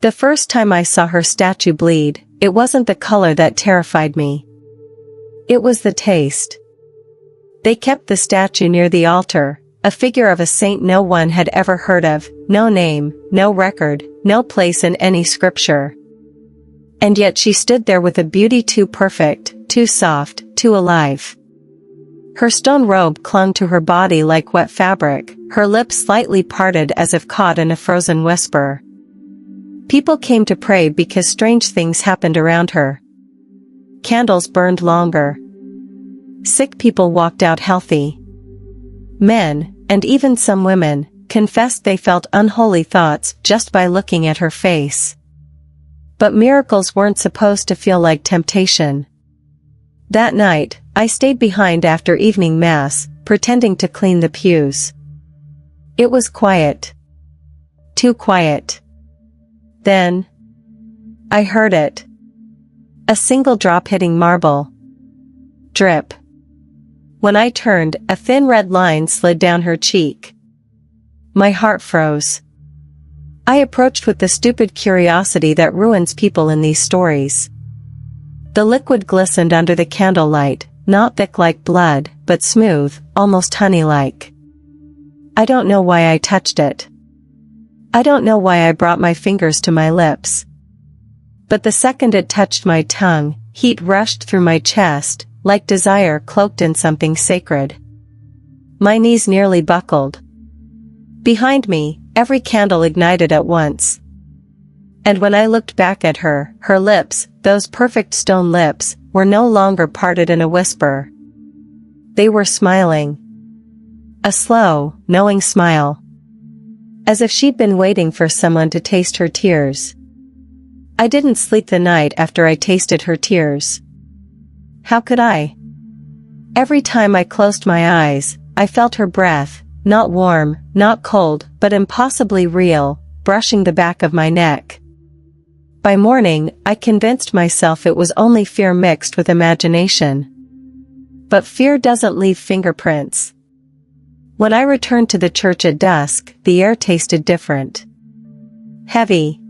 The first time I saw her statue bleed, it wasn't the color that terrified me. It was the taste. They kept the statue near the altar, a figure of a saint no one had ever heard of, no name, no record, no place in any scripture. And yet she stood there with a beauty too perfect, too soft, too alive. Her stone robe clung to her body like wet fabric, her lips slightly parted as if caught in a frozen whisper. People came to pray because strange things happened around her. Candles burned longer. Sick people walked out healthy. Men, and even some women, confessed they felt unholy thoughts just by looking at her face. But miracles weren't supposed to feel like temptation. That night, I stayed behind after evening mass, pretending to clean the pews. It was quiet. Too quiet. Then, I heard it. A single drop hitting marble. Drip. When I turned, a thin red line slid down her cheek. My heart froze. I approached with the stupid curiosity that ruins people in these stories. The liquid glistened under the candlelight, not thick like blood, but smooth, almost honey-like. I don't know why I touched it. I don't know why I brought my fingers to my lips. But the second it touched my tongue, heat rushed through my chest, like desire cloaked in something sacred. My knees nearly buckled. Behind me, every candle ignited at once. And when I looked back at her, her lips, those perfect stone lips, were no longer parted in a whisper. They were smiling. A slow, knowing smile. As if she'd been waiting for someone to taste her tears. I didn't sleep the night after I tasted her tears. How could I? Every time I closed my eyes, I felt her breath, not warm, not cold, but impossibly real, brushing the back of my neck. By morning, I convinced myself it was only fear mixed with imagination. But fear doesn't leave fingerprints. When I returned to the church at dusk, the air tasted different. Heavy.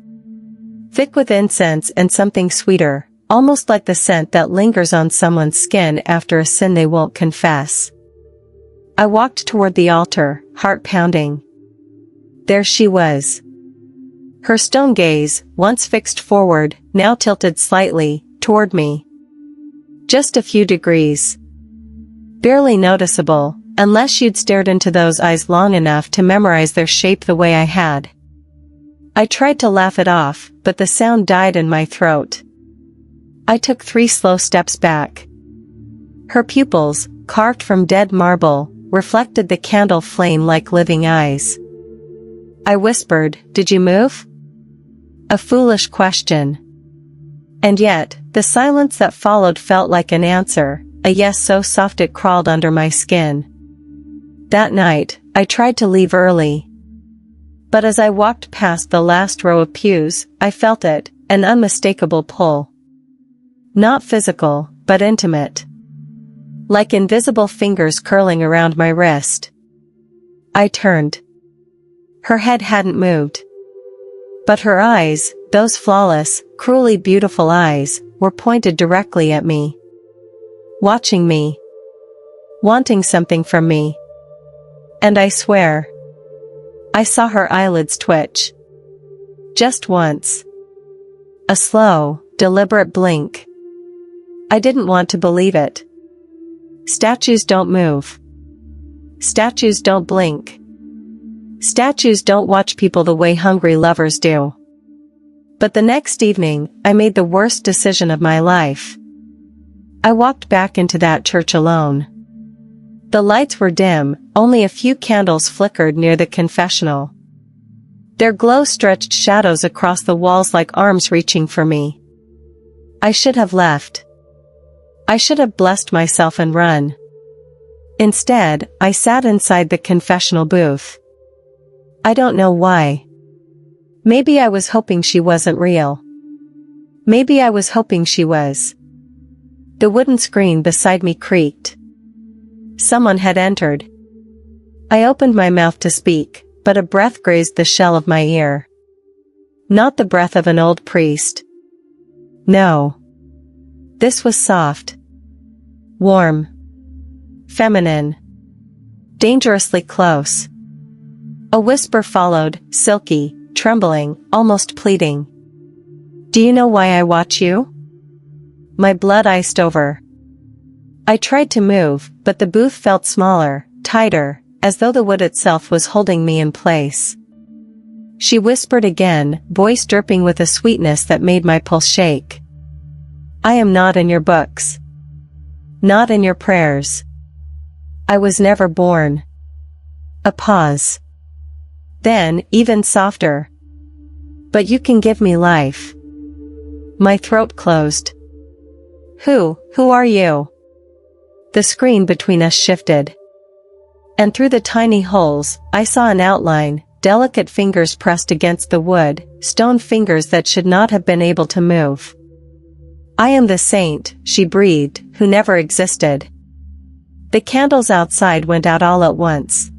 Thick with incense and something sweeter, almost like the scent that lingers on someone's skin after a sin they won't confess. I walked toward the altar, heart pounding. There she was. Her stone gaze, once fixed forward, now tilted slightly, toward me. Just a few degrees. Barely noticeable, unless you'd stared into those eyes long enough to memorize their shape the way I had. I tried to laugh it off, but the sound died in my throat. I took 3 slow steps back. Her pupils, carved from dead marble, reflected the candle flame like living eyes. I whispered, "Did you move?" A foolish question. And yet, the silence that followed felt like an answer, a yes so soft it crawled under my skin. That night, I tried to leave early. But as I walked past the last row of pews, I felt it, an unmistakable pull. Not physical, but intimate. Like invisible fingers curling around my wrist. I turned. Her head hadn't moved. But her eyes, those flawless, cruelly beautiful eyes, were pointed directly at me. Watching me. Wanting something from me. And I swear, I saw her eyelids twitch. Just once. A slow, deliberate blink. I didn't want to believe it. Statues don't move. Statues don't blink. Statues don't watch people the way hungry lovers do. But the next evening, I made the worst decision of my life. I walked back into that church alone. The lights were dim, only a few candles flickered near the confessional. Their glow stretched shadows across the walls like arms reaching for me. I should have left. I should have blessed myself and run. Instead, I sat inside the confessional booth. I don't know why. Maybe I was hoping she wasn't real. Maybe I was hoping she was. The wooden screen beside me creaked. Someone had entered. I opened my mouth to speak, but a breath grazed the shell of my ear. Not the breath of an old priest. No. This was soft. Warm. Feminine. Dangerously close. A whisper followed, silky, trembling, almost pleading. Do you know why I watch you? My blood iced over. I tried to move, but the booth felt smaller, tighter, as though the wood itself was holding me in place. She whispered again, voice dripping with a sweetness that made my pulse shake. I am not in your books. Not in your prayers. I was never born. A pause. Then, even softer. But you can give me life. My throat closed. Who are you? The screen between us shifted. And through the tiny holes, I saw an outline, delicate fingers pressed against the wood, stone fingers that should not have been able to move. I am the saint, she breathed, who never existed. The candles outside went out all at once.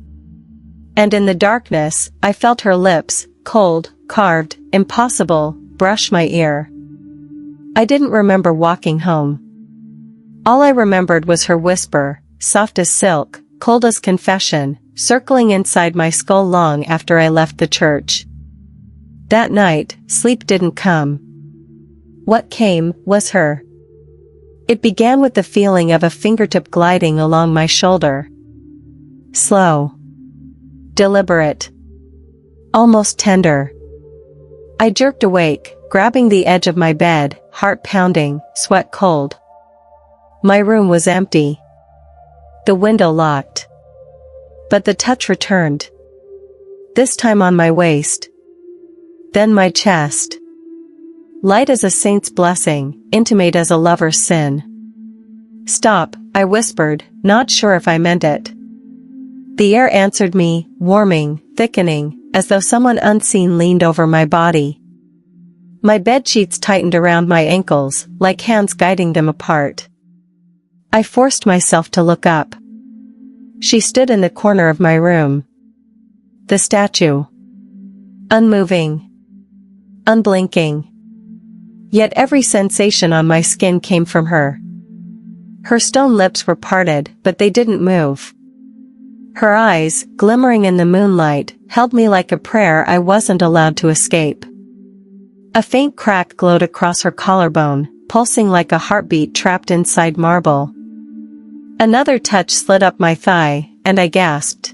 And in the darkness, I felt her lips, cold, carved, impossible, brush my ear. I didn't remember walking home. All I remembered was her whisper, soft as silk, cold as confession, circling inside my skull long after I left the church. That night, sleep didn't come. What came was her. It began with the feeling of a fingertip gliding along my shoulder. Slow. Deliberate. Almost tender. I jerked awake, grabbing the edge of my bed, heart pounding, sweat cold. My room was empty. The window locked. But the touch returned. This time on my waist. Then my chest. Light as a saint's blessing, intimate as a lover's sin. Stop, I whispered, not sure if I meant it. The air answered me, warming, thickening, as though someone unseen leaned over my body. My bedsheets tightened around my ankles, like hands guiding them apart. I forced myself to look up. She stood in the corner of my room. The statue. Unmoving. Unblinking. Yet every sensation on my skin came from her. Her stone lips were parted, but they didn't move. Her eyes, glimmering in the moonlight, held me like a prayer I wasn't allowed to escape. A faint crack glowed across her collarbone, pulsing like a heartbeat trapped inside marble. Another touch slid up my thigh, and I gasped.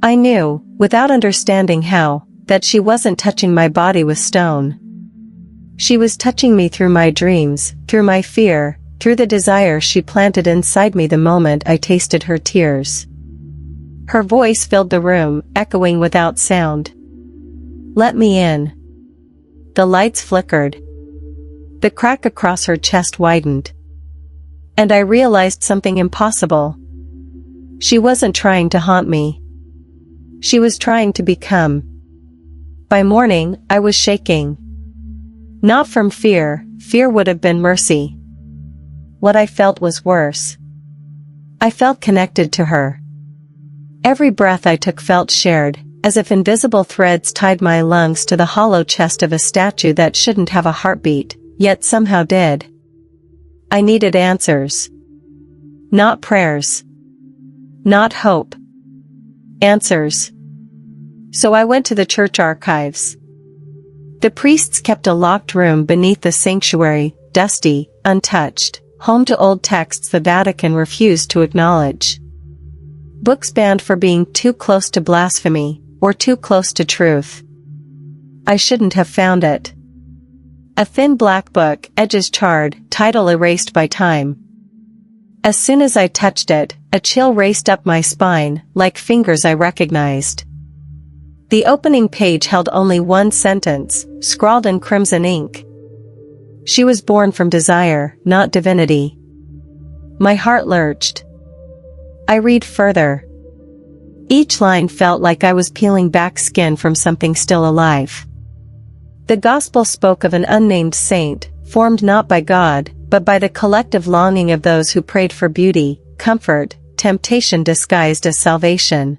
I knew, without understanding how, that she wasn't touching my body with stone. She was touching me through my dreams, through my fear, through the desire she planted inside me the moment I tasted her tears. Her voice filled the room, echoing without sound. Let me in. The lights flickered. The crack across her chest widened. And I realized something impossible. She wasn't trying to haunt me. She was trying to become. By morning, I was shaking. Not from fear, fear would have been mercy. What I felt was worse. I felt connected to her. Every breath I took felt shared, as if invisible threads tied my lungs to the hollow chest of a statue that shouldn't have a heartbeat, yet somehow did. I needed answers. Not prayers. Not hope. Answers. So I went to the church archives. The priests kept a locked room beneath the sanctuary, dusty, untouched, home to old texts the Vatican refused to acknowledge. Books banned for being too close to blasphemy, or too close to truth. I shouldn't have found it. A thin black book, edges charred, title erased by time. As soon as I touched it, a chill raced up my spine, like fingers I recognized. The opening page held only one sentence, scrawled in crimson ink. She was born from desire, not divinity. My heart lurched. I read further. Each line felt like I was peeling back skin from something still alive. The gospel spoke of an unnamed saint, formed not by God, but by the collective longing of those who prayed for beauty, comfort, temptation disguised as salvation.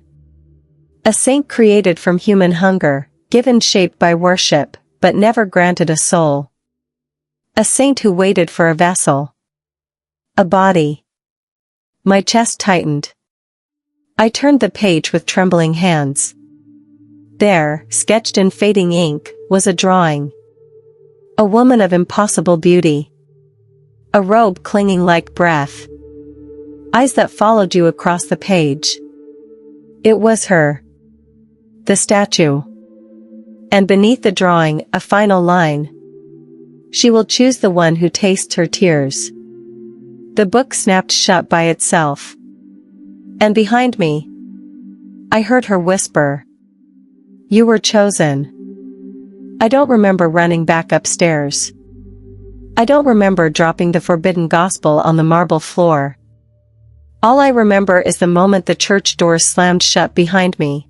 A saint created from human hunger, given shape by worship, but never granted a soul. A saint who waited for a vessel. A body. My chest tightened. I turned the page with trembling hands. There, sketched in fading ink, was a drawing. A woman of impossible beauty. A robe clinging like breath. Eyes that followed you across the page. It was her. The statue. And beneath the drawing, a final line. She will choose the one who tastes her tears. The book snapped shut by itself. And behind me, I heard her whisper. You were chosen. I don't remember running back upstairs. I don't remember dropping the forbidden gospel on the marble floor. All I remember is the moment the church doors slammed shut behind me.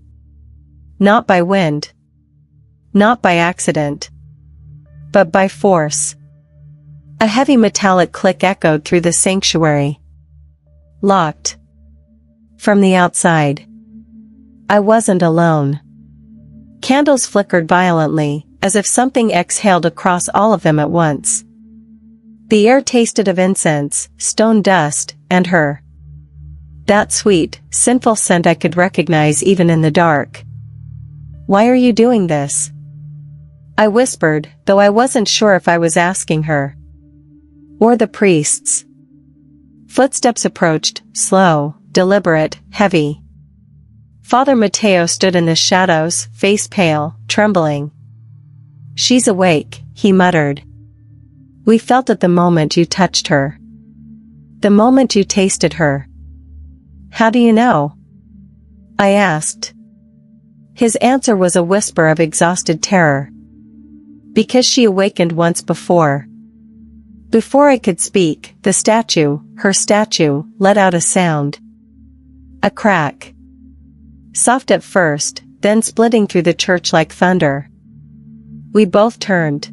Not by wind. Not by accident. But by force. A heavy metallic click echoed through the sanctuary. Locked. From the outside. I wasn't alone. Candles flickered violently, as if something exhaled across all of them at once. The air tasted of incense, stone dust, and her. That sweet, sinful scent I could recognize even in the dark. Why are you doing this? I whispered, though I wasn't sure if I was asking her. Or the priests. Footsteps approached, slow, deliberate, heavy. Father Mateo stood in the shadows, face pale, trembling. She's awake, he muttered. We felt it the moment you touched her. The moment you tasted her. How do you know? I asked. His answer was a whisper of exhausted terror. Because she awakened once before. Before I could speak, the statue, her statue, let out a sound. A crack. Soft at first, then splitting through the church like thunder. We both turned.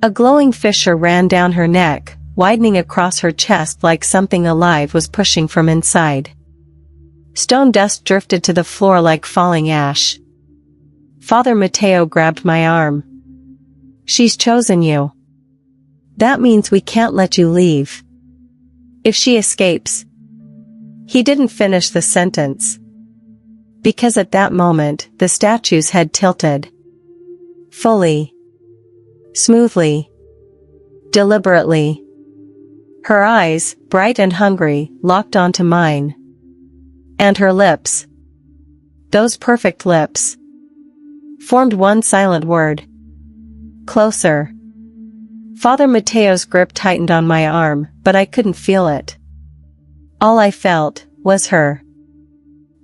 A glowing fissure ran down her neck, widening across her chest like something alive was pushing from inside. Stone dust drifted to the floor like falling ash. Father Mateo grabbed my arm. She's chosen you. That means we can't let you leave. If she escapes. He didn't finish the sentence. Because at that moment, the statue's head tilted. Fully. Smoothly. Deliberately. Her eyes, bright and hungry, locked onto mine. And her lips. Those perfect lips. Formed one silent word. Closer. Father Mateo's grip tightened on my arm, but I couldn't feel it. All I felt was her.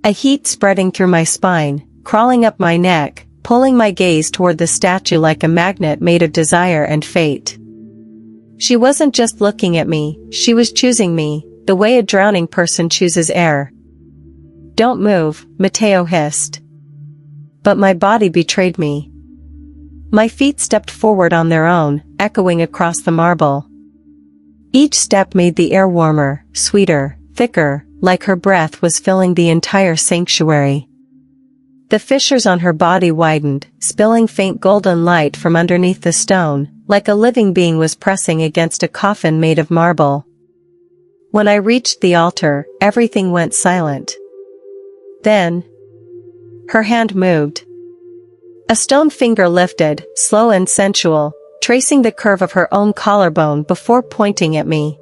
A heat spreading through my spine, crawling up my neck, pulling my gaze toward the statue like a magnet made of desire and fate. She wasn't just looking at me, she was choosing me, the way a drowning person chooses air. Don't move, Mateo hissed. But my body betrayed me. My feet stepped forward on their own, echoing across the marble. Each step made the air warmer, sweeter, thicker, like her breath was filling the entire sanctuary. The fissures on her body widened, spilling faint golden light from underneath the stone, like a living being was pressing against a coffin made of marble. When I reached the altar, everything went silent. Then, her hand moved. A stone finger lifted, slow and sensual, tracing the curve of her own collarbone before pointing at me.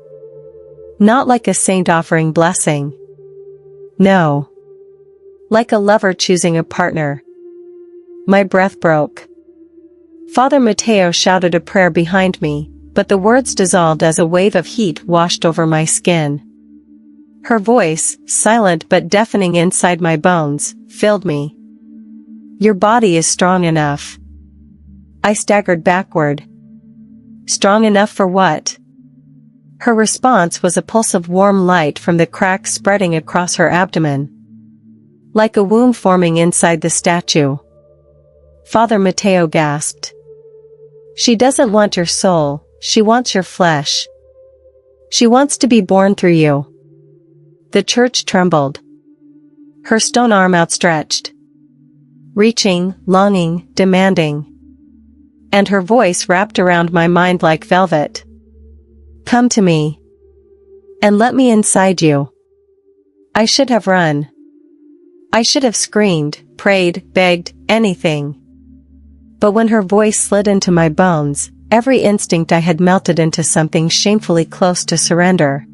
Not like a saint offering blessing. No. Like a lover choosing a partner. My breath broke. Father Mateo shouted a prayer behind me, but the words dissolved as a wave of heat washed over my skin. Her voice, silent but deafening inside my bones, filled me. Your body is strong enough. I staggered backward. Strong enough for what? Her response was a pulse of warm light from the crack spreading across her abdomen. Like a womb forming inside the statue. Father Mateo gasped. She doesn't want your soul, she wants your flesh. She wants to be born through you. The church trembled. Her stone arm outstretched. Reaching, longing, demanding. and her voice wrapped around my mind like velvet. "Come to me. And let me inside you." I should have run. I should have screamed, prayed, begged, anything. But when her voice slid into my bones, every instinct I had melted into something shamefully close to surrender.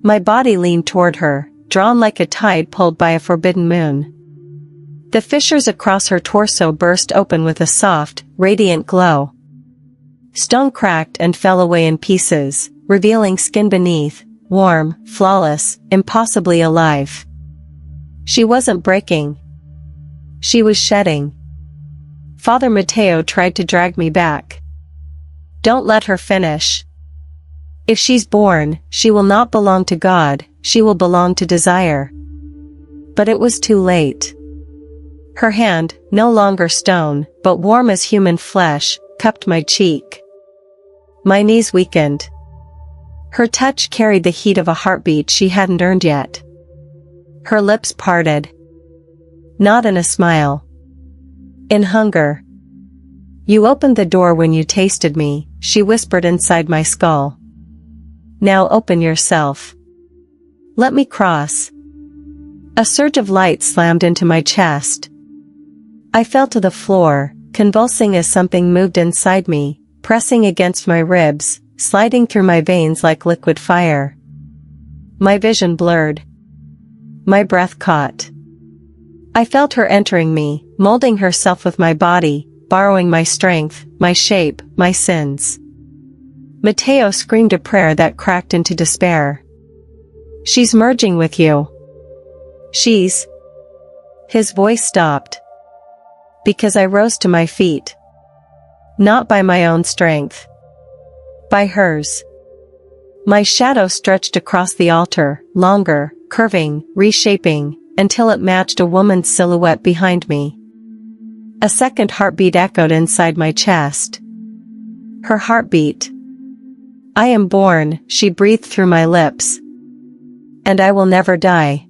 My body leaned toward her, drawn like a tide pulled by a forbidden moon. The fissures across her torso burst open with a soft, radiant glow. Stone cracked and fell away in pieces, revealing skin beneath, warm, flawless, impossibly alive. She wasn't breaking. She was shedding. Father Mateo tried to drag me back. "Don't let her finish. If she's born, she will not belong to God, she will belong to desire." But it was too late. Her hand, no longer stone, but warm as human flesh, cupped my cheek. My knees weakened. Her touch carried the heat of a heartbeat she hadn't earned yet. Her lips parted. Not in a smile. In hunger. "You opened the door when you tasted me," she whispered inside my skull. "Now open yourself. Let me cross." A surge of light slammed into my chest. I fell to the floor, convulsing as something moved inside me, pressing against my ribs, sliding through my veins like liquid fire. My vision blurred. My breath caught. I felt her entering me, molding herself with my body, borrowing my strength, my shape, my sins. Mateo screamed a prayer that cracked into despair. "She's merging with you. She's..." His voice stopped. Because I rose to my feet. Not by my own strength. By hers. My shadow stretched across the altar, longer, curving, reshaping, until it matched a woman's silhouette behind me. A second heartbeat echoed inside my chest. Her heartbeat. "I am born," she breathed through my lips. "And I will never die."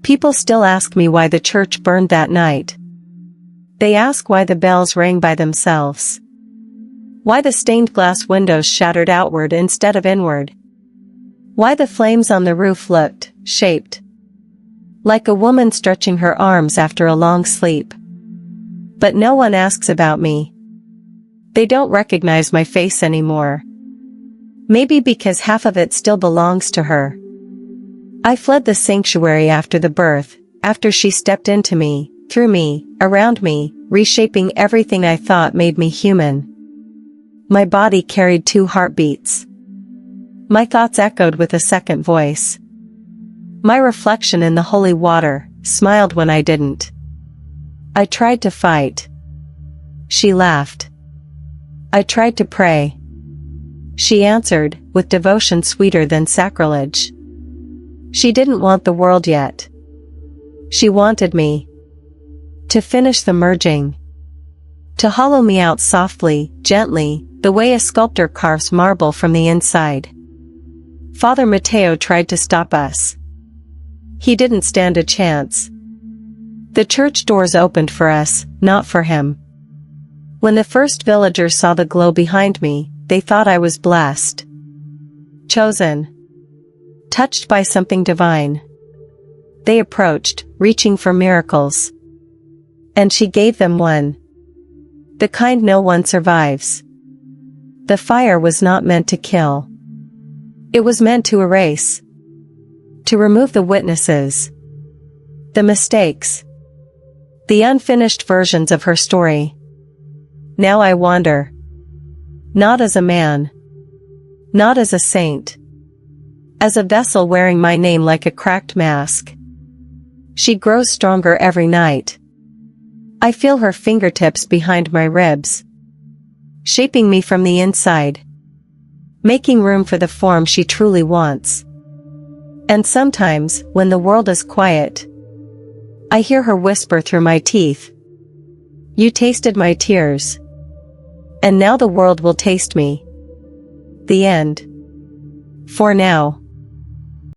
People still ask me why the church burned that night. They ask why the bells rang by themselves. Why the stained glass windows shattered outward instead of inward. Why the flames on the roof looked, shaped, like a woman stretching her arms after a long sleep. But no one asks about me. They don't recognize my face anymore. Maybe because half of it still belongs to her. I fled the sanctuary after the birth, after she stepped into me, through me, around me, reshaping everything I thought made me human. My body carried 2 heartbeats. My thoughts echoed with a second voice. My reflection in the holy water smiled when I didn't. I tried to fight. She laughed. I tried to pray. She answered, with devotion sweeter than sacrilege. She didn't want the world yet. She wanted me. To finish the merging. To hollow me out softly, gently, the way a sculptor carves marble from the inside. Father Mateo tried to stop us. He didn't stand a chance. The church doors opened for us, not for him. When the first villagers saw the glow behind me, they thought I was blessed. Chosen. Touched by something divine. They approached, reaching for miracles. And she gave them one. The kind no one survives. The fire was not meant to kill. It was meant to erase. To remove the witnesses. The mistakes. The unfinished versions of her story. Now I wander. Not as a man. Not as a saint. As a vessel wearing my name like a cracked mask. She grows stronger every night. I feel her fingertips behind my ribs. Shaping me from the inside. Making room for the form she truly wants. And sometimes, when the world is quiet, I hear her whisper through my teeth. You tasted my tears. And now the world will taste me. The end. For now.